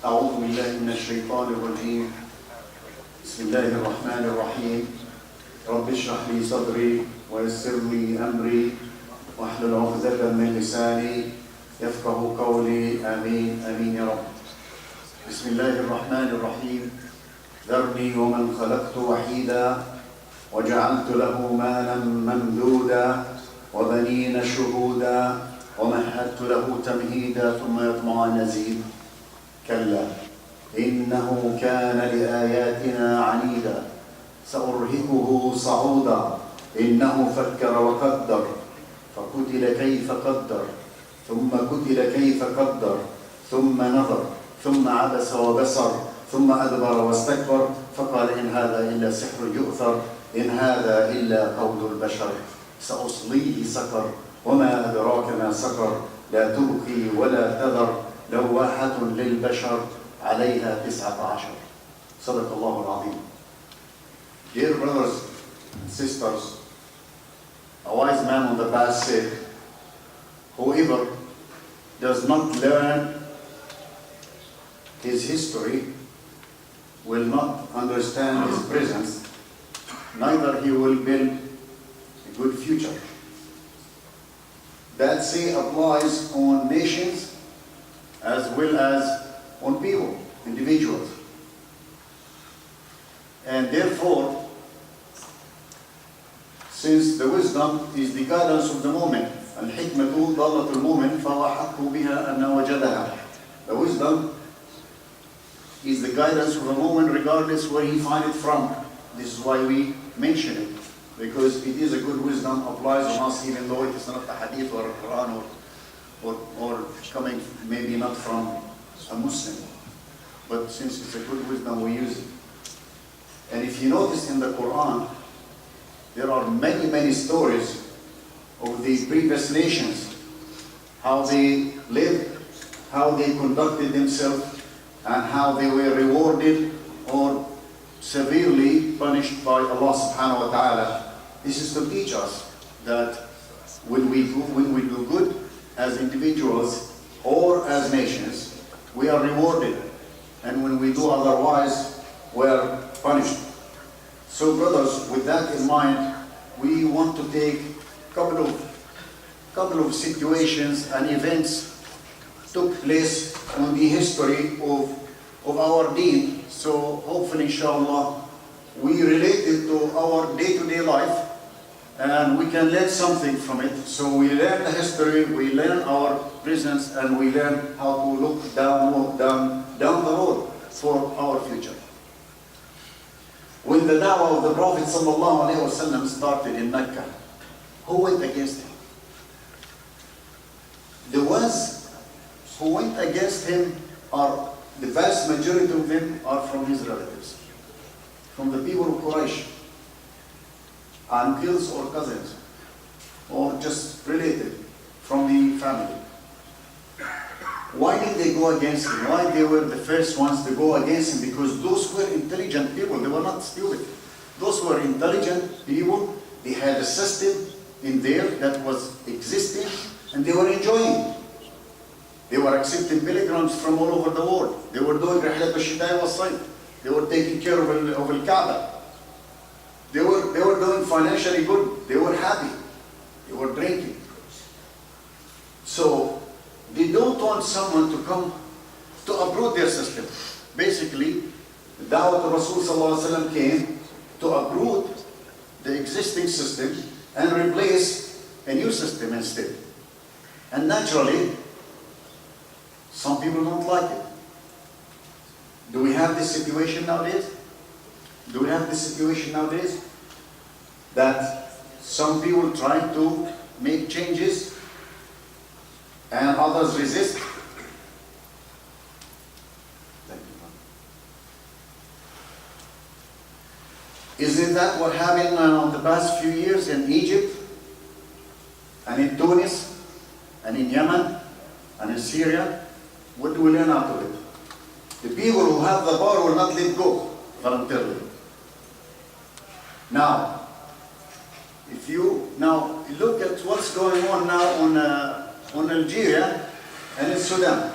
أعوذ بالله من الشيطان الرجيم. بسم الله الرحمن الرحيم. رب اشرح لي صدري ويسر لي أمري واحلل عقدة من لساني يفقه قولي. آمين آمين يا رب. بسم الله الرحمن الرحيم. ذرني ومن خلقت وحيدا وجعلت له مالا ممدودا وبنين شهودا ومهدت له تمهيدا ثم يطمع أن أزيد كلا إنه كان لآياتنا عنيدا سأرهقه صعودا إنه فكر وقدر فقتل كيف قدر ثم قتل كيف قدر ثم نظر ثم عبس وبصر ثم أدبر واستكبر فقال إن هذا إلا سحر يؤثر إن هذا إلا قول البشر سأصليه سقر وما أدراك ما سقر لا تبقي ولا تذر لواحة للبشر عليها 19. صدق الله العظيم. Dear brothers and sisters, a wise man on the past said, whoever does not learn his history will not understand his presence, neither he will build a good future. That say applies on nations as well as on people, individuals. And therefore, since the wisdom is the guidance of the moment, الحكمة ضالة المؤمن فهو حق بها أن وجدها. The wisdom is the guidance of the moment regardless where he find it from. This is why we mention it, because it is a good wisdom, applies on us even though it is not a hadith or a Quran or coming maybe not from a Muslim. But since it's a good wisdom, we use it. And if you notice in the Quran, there are many stories of the previous nations, how they lived, how they conducted themselves, and how they were rewarded or severely punished by Allah subhanahu wa ta'ala. This is to teach us that when we do good as individuals or as nations, we are rewarded, and when we do otherwise, we are punished. So brothers, with that in mind, we want to take a couple of situations and events took place on the history of our deen. So hopefully, inshallah, we relate it to our day-to-day life and we can learn something from it. So we learn the history, we learn our presence, and we learn how to look down the road for our future. When the da'wah of the Prophet ﷺ started in Mecca, who went against him? The ones who went against him are, the vast majority of them are from his relatives, from the people of Quraysh, uncles or cousins, or just related from the family. Why did they go against him? Why they were the first ones to go against him? Because those were intelligent people, they were not stupid. Those were intelligent people, they had a system in there that was existing, and they were enjoying. They were accepting pilgrims from all over the world. They were doing رحلة الشتاء والصيف. They were taking care of Al-Kaaba. They were doing financially good. They were happy. They were drinking. So they don't want someone to come to uproot their system. Basically, the Dawah of Rasul ﷺ came to uproot the existing system and replace a new system instead. And naturally, some people don't like it. Do we have this situation nowadays? Do we have this situation nowadays? That some people try to make changes and others resist? Thank you. Isn't that what happened in the past few years in Egypt and in Tunis and in Yemen and in Syria? What do we learn out of it? The people who have the power will not let go voluntarily. Now, if you now look at what's going on now on Algeria and in Sudan.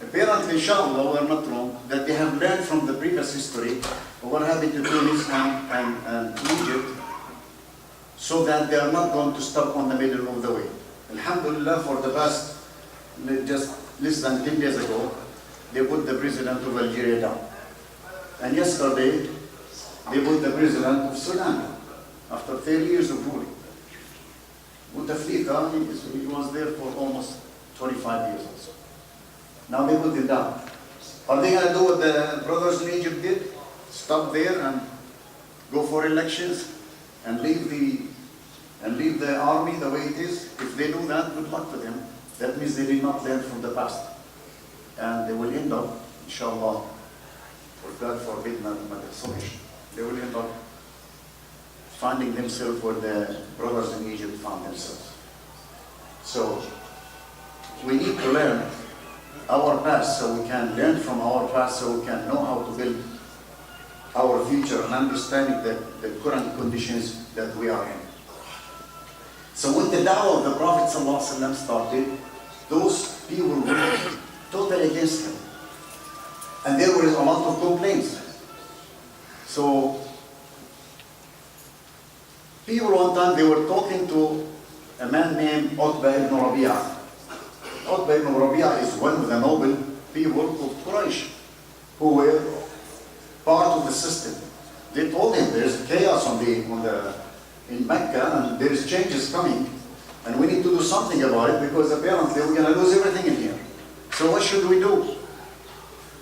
Apparently, inshallah, we're not wrong, that they have learned from the previous history of what happened to Tunis and Egypt, so that they are not going to stop on the middle of the way. Alhamdulillah, for the past, just less than 10 days ago, they put the president of Algeria down. And yesterday, they put the president of Sudan down, after 30 years of ruling. Bouteflika, he was there for almost 25 years or so. Now they put him down. Are they going to do what the brothers in Egypt did? Stop there and go for elections and leave the army the way it is? If they do that, good luck to them. That means they did not learn from the past. And they will end up, inshallah, or God forbid, not a solution. They will end up finding themselves where the brothers in Egypt found themselves. So, we need to learn our past so we can learn from our past so we can know how to build our future and understanding the current conditions that we are in. So when the da'wah of the Prophet ﷺ started, those people were totally against him. And there were a lot of complaints. So people one time, they were talking to a man named Khutba ibn Rabi'a. Khutba ibn Rabi'a is one of the noble people of Quraysh who were part of the system. They told him there's chaos in Mecca and there's changes coming and we need to do something about it because apparently we're going to lose everything in here. So what should we do?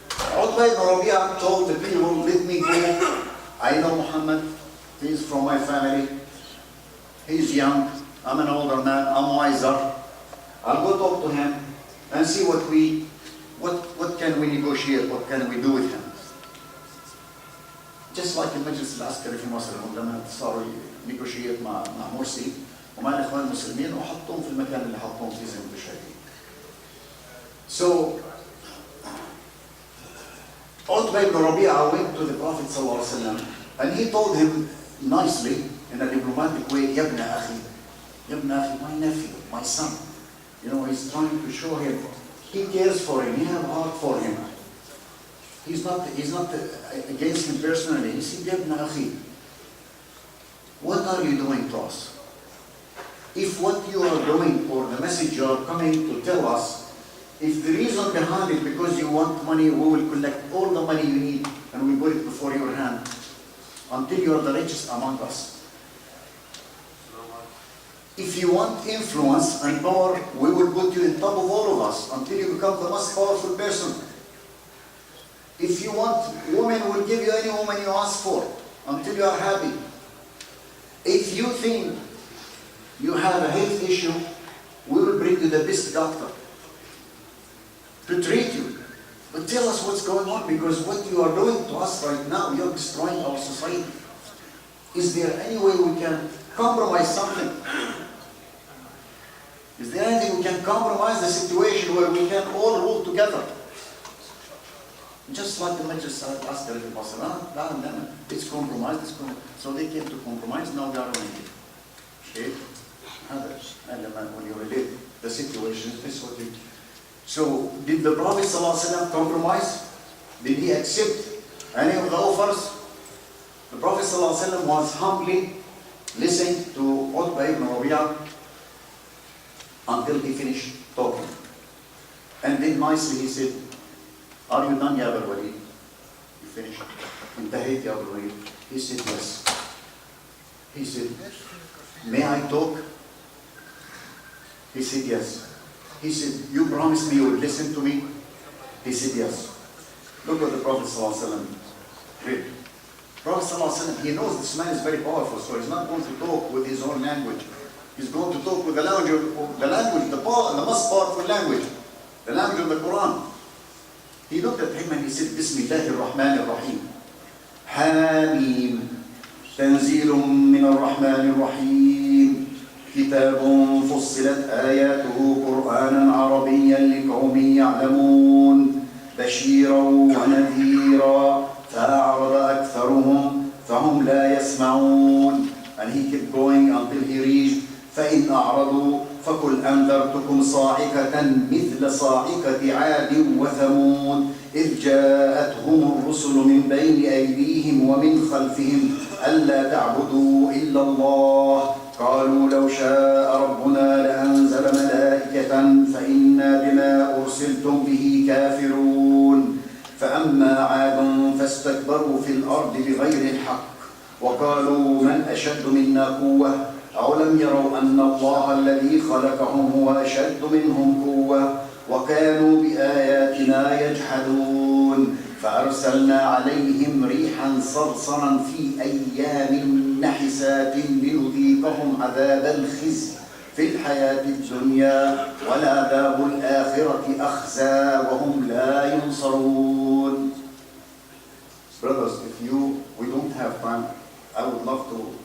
Khutba ibn Rabi'a told the people, let me go. I know Muhammad, he's from my family, he's young, I'm an older man, I'm wiser. I'll go talk to him and see what can we negotiate, what can we do with him. Just like المجلس العسكري في مصر لما صاروا negotiate مع مرسي ومع الإخوان المسلمين وحطوهم في المكان اللي حطوهم فيه زي ما انتم شايفين. So Khutba ibn Rabi'a went to the Prophet ﷺ and he told him nicely in a diplomatic way, يا ابن أخي, my nephew, my son. You know, he's trying to show him he cares for him, he has a heart for him. He's not against him personally. He said, يا ابن أخي, what are you doing to us? If what you are doing or the message you are coming to tell us, if the reason behind it because you want money, we will collect all the money you need and we put it before your hand until you are the richest among us. If you want influence and power, we will put you on top of all of us until you become the most powerful person. If you want women, we'll give you any woman you ask for until you are happy. If you think you have a health issue, we will bring you the best doctor to treat you. But tell us what's going on, because what you are doing to us right now, you're destroying our society. Is there any way we can compromise something? Is there anything we can compromise the situation where we can all rule together? Just like the Majlis al-Askari in Basra, it's compromised, so they came to compromise, now they are running it. Okay? And when you relate the situation, this is what it. So, did the Prophet ﷺ compromise? Did he accept any of the offers? The Prophet ﷺ was humbly listening to Khutba ibn Rabi'a until he finished talking. And then nicely he said, are you done, Ya Abul Walid? You finished? Intahayt, Ya Abul Walid? He said, yes. He said, may I talk? He said, yes. He said, you promised me you would listen to me? He said, yes. Look what the Prophet ﷺ did. Prophet ﷺ, he knows this man is very powerful, so he's not going to talk with his own language. He's going to talk with the most powerful language, the language of the Quran. He looked at him and he said, Bismillahir Rahmanir Rahim. Hamim. Tanzilum min ar-Rahmanir Rahim. كتاب فصلت آياته قرآنا عربيا لقوم يعلمون بشيرا ونذيرا فأعرض أكثرهم فهم لا يسمعون. And he kept going until he reached فإن أعرضوا فقل أنذرتكم تأخذكم صاعقة مثل صاعقة عاد وثمود إذ جاءتهم الرسل من بين أيديهم ومن خلفهم ألا تعبدوا إلا الله قالوا لو شاء ربنا لأنزل ملائكة فإنا بما أرسلتم به كافرون فأما عاد فاستكبروا في الأرض بغير الحق وقالوا من أشد منا قوة أولم يروا أن الله الذي خلقهم هو أشد منهم قوة وكانوا بآياتنا يجحدون فأرسلنا عليهم ريحا صرصرا في أيام نحسات لنذيقهم عذاب الخزي في الحياة الدنيا ولعذاب الآخرة أخزى وهم لا ينصرون. Brothers, we don't have time, I would love to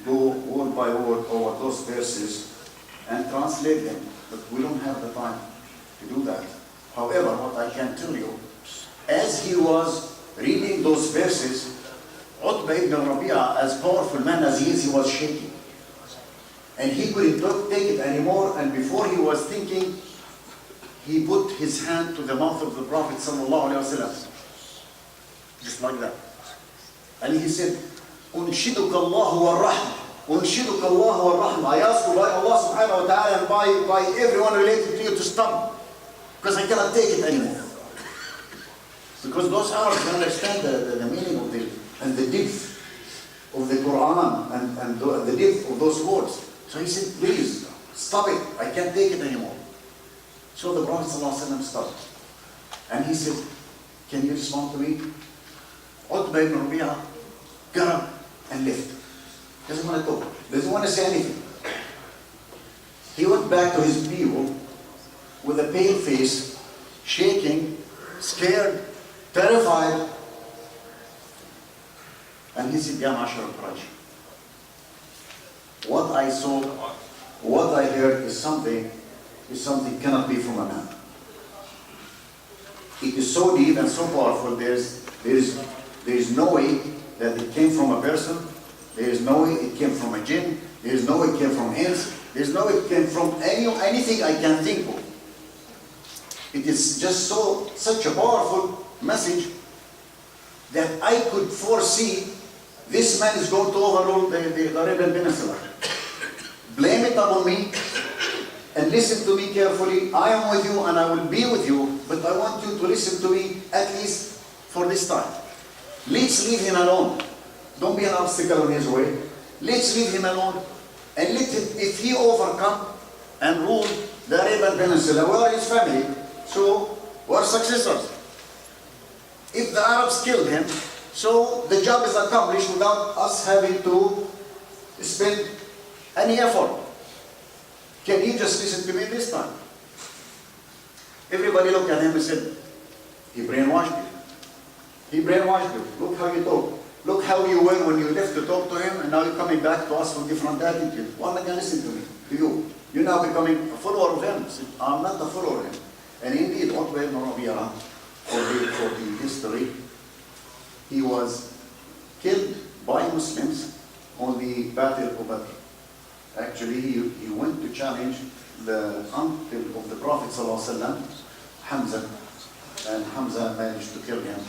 go word by word over those verses and translate them, but we don't have the time to do that. However, what I can tell you, as he was reading those verses, Utbah ibn Rabi'ah, as powerful man as he is, he was shaking. And he couldn't take it anymore, and before he was thinking, he put his hand to the mouth of the Prophet sallallahu alaihi wasallam, just like that. And he said, أنشدك الله والرحمة أنشدك الله والرحمة. I ask you by Allah subhanahu wa ta'ala and by everyone related to you to stop, because I cannot take it anymore. Because those Arabs don't understand the meaning of and the depth of the Quran and the depth of those words. So he said, please, stop it. I can't take it anymore. So the Prophet ﷺ stopped. And he said, can you respond to me? Utbah ibn Rabi'ah got up and left. Doesn't want to talk. Doesn't want to say anything. He went back to his people with a pale face, shaking, scared, terrified. And he said, Ya Ma'ashar al-Quraysh, what I saw, what I heard is something cannot be from a man. It is so deep and so powerful, there is no way that it came from a person, there is no way it came from a jinn, there is no way it came from ants, there is no way it came from anything I can think of. It is just such a powerful message that I could foresee this man is going to overrule the Arabian Peninsula. Blame it upon me and listen to me carefully. I am with you and I will be with you, but I want you to listen to me at least for this time. Let's leave him alone. Don't be an obstacle on his way. Let's leave him alone and let him, if he overcome and rule the Arabian Peninsula, we are his family, so we are successors. If the Arabs killed him, so the job is accomplished without us having to spend any effort. Can you just listen to me this time? Everybody looked at him and said, he brainwashed you. He brainwashed you. Look how you talk. Look how you were when you left to talk to him, and now you're coming back to us with different attitude. Why not going to listen to me, to you? You're now becoming a follower of him. Said, I'm not a follower of him. And indeed, Utbah ibn Rabi'ah, for the history, he was killed by Muslims on the Battle of Badr. Actually, he went to challenge the uncle of the Prophet ﷺ, Hamza, and Hamza managed to kill him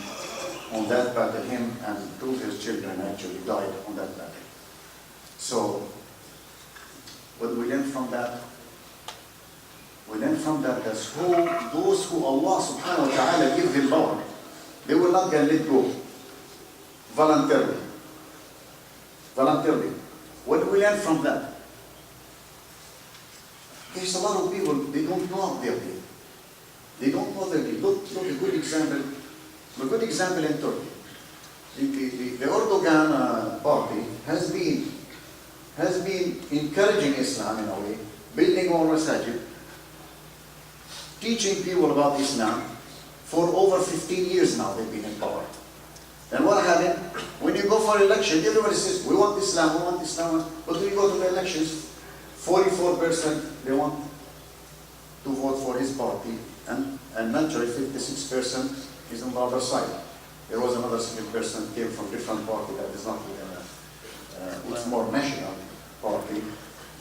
on that battle. Him and two of his children actually died on that battle. So, what we learn from that? We learn from that that those who Allah subhanahu wa ta'ala give them power, they will not get let go voluntarily. Voluntarily. What do we learn from that? There's a lot of people, they don't know their deen. They don't know their deen. Look a good example. A good example in Turkey. The Erdogan party has been encouraging Islam in a way, building more masajid, teaching people about Islam for over 15 years now. They've been in power. And what happened? When you go for election, everybody says, we want Islam, we want Islam. But when you go to the elections, 44% they want to vote for his party, and naturally 56% is on the other side. There was another 7% came from different party that is not it's more national party.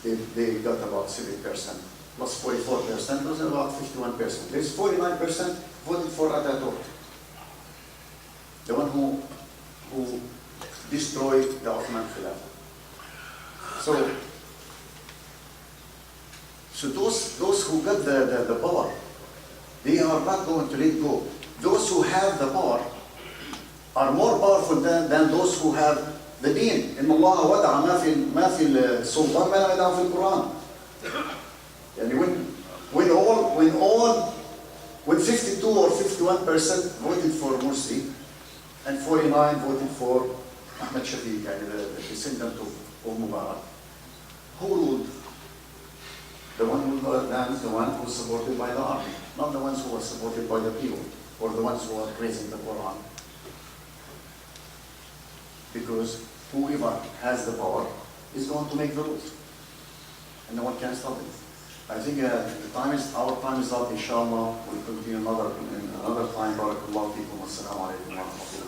They got about 7%. plus 44%, was about 51%. There's 49% voted for Ataturk, the one who destroyed the Ottoman Khilafah. So those who got the power, they are not going to let go. Those who have the power are more powerful than those who have the deen. إن الله وضع ما في السلطان ما لا يدعه في القرآن. يعني when 52 or 51% voted for Morsi and 49 voted for Ahmed Shafiq, the descendant of Mubarak, who ruled? The one who was supported by the army, not the ones who were supported by the people or the ones who are praising the Quran. Because whoever has the power is going to make the rules, and no one can stop it. I think our time is up. Inshallah, we'll continue another time. Barakallahu feekum. Assalamu alaikum wa rahmatullah.